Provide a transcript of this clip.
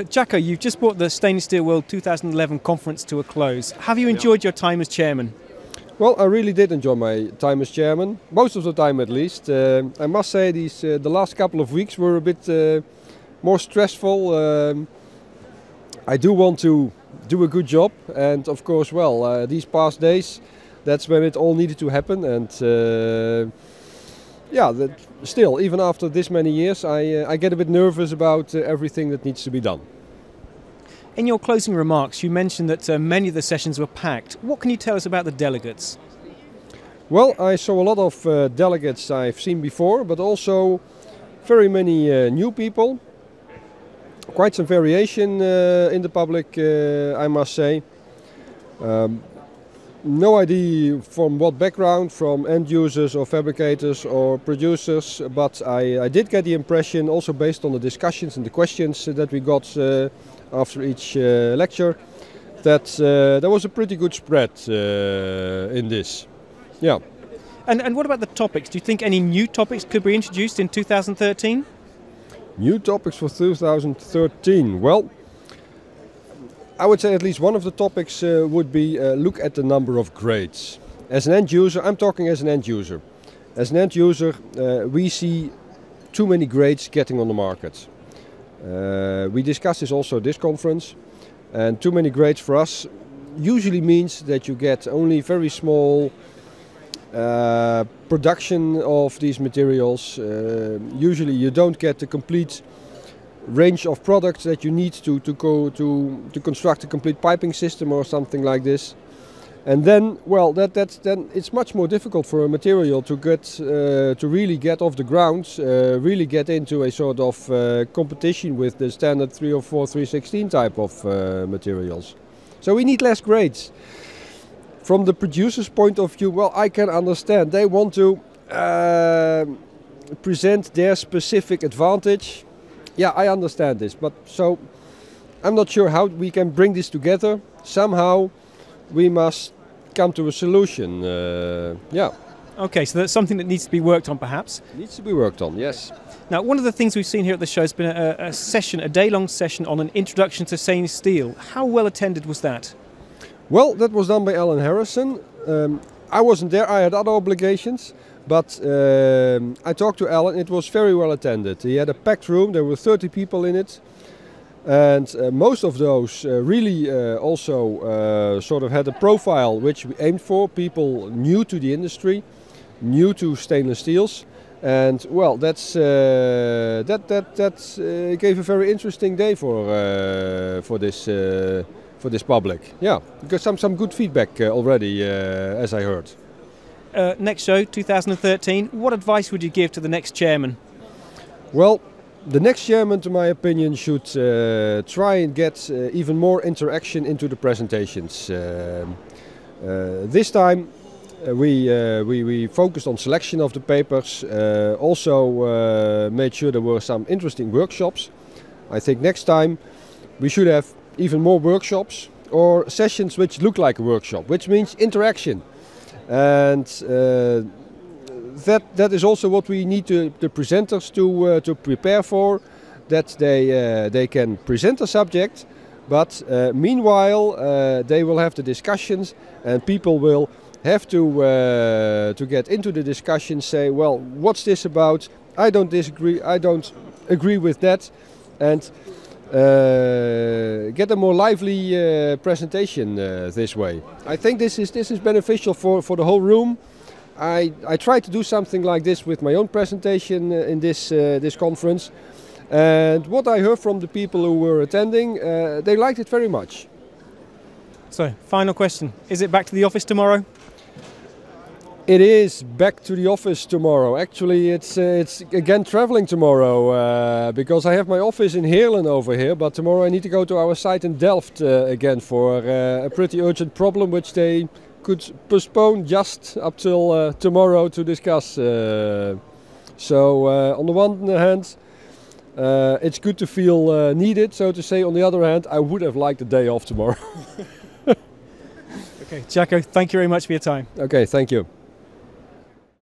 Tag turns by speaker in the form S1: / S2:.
S1: Jacko, you've just brought the Stainless Steel World 2011 conference to a close. Have you enjoyed your time as chairman?
S2: Well, I really did enjoy my time as chairman, most of the time at least. I must say the last couple of weeks were a bit more stressful. I do want to do a good job, and of course, well, these past days, that's when it all needed to happen. And still, even after this many years, I get a bit nervous about everything that needs to be done.
S1: In your closing remarks, you mentioned that many of the sessions were packed. What can you tell us about the delegates?
S2: Well, I saw a lot of delegates I've seen before, but also very many new people. Quite some variation in the public, I must say. No idea from what background, from end users or fabricators or producers, but I did get the impression, also based on the discussions and the questions that we got after each lecture, that there was a pretty good spread in this. Yeah.
S1: And what about the topics? Do you think any new topics could be introduced in 2013?
S2: New topics for 2013? Well, I would say at least one of the topics would be look at the number of grades. As an end user, I'm talking as an end user. As an end user, we see too many grades getting on the market. We discussed this also at this conference, and too many grades for us usually means that you get only very small production of these materials. Usually you don't get the complete range of products that you need to construct a complete piping system or something like this. And then, well, then it's much more difficult for a material to get to really get off the ground, really get into a sort of competition with the standard 304, 316 type of materials. So we need less grades. From the producer's point of view, well, I can understand. They want to present their specific advantage. Yeah, I understand this, but so I'm not sure how we can bring this together. Somehow we must come to a solution. Yeah.
S1: Okay, so that's something that needs to be worked on, perhaps?
S2: Needs to be worked on, yes.
S1: Now, one of the things we've seen here at the show has been a session, a day-long session on an introduction to stainless steel. How well attended was that?
S2: Well, that was done by Alan Harrison. I wasn't there, I had other obligations, but I talked to Alan. It was very well attended. He had a packed room, there were 30 people in it, and most of those really also sort of had a profile which we aimed for, people new to the industry, new to stainless steels, and well, that gave a very interesting day for this public. Yeah, got some good feedback already, as I heard.
S1: Next show, 2013. What advice would you give to the next chairman?
S2: Well, the next chairman, to my opinion, should try and get even more interaction into the presentations. This time we focused on selection of the papers, also made sure there were some interesting workshops. I think next time we should have even more workshops or sessions which look like a workshop, which means interaction. And that is also what we need the presenters to prepare for, that they can present a subject, but meanwhile they will have the discussions, and people will have to get into the discussion, say, well, what's this about? I don't disagree, I don't agree with that, and get a more lively presentation this way. I think this is beneficial for the whole room. I tried to do something like this with my own presentation in this conference, and what I heard from the people who were attending, they liked it very much.
S1: So, final question: is it back to the office tomorrow?
S2: It is back to the office tomorrow. Actually, it's again traveling tomorrow because I have my office in Heerlen over here, but tomorrow I need to go to our site in Delft again for a pretty urgent problem which they could postpone just up till tomorrow to discuss. So on the one hand, it's good to feel needed, so to say. On the other hand, I would have liked a day off tomorrow.
S1: Okay, Jacko, thank you very much for your time.
S2: Okay, thank you.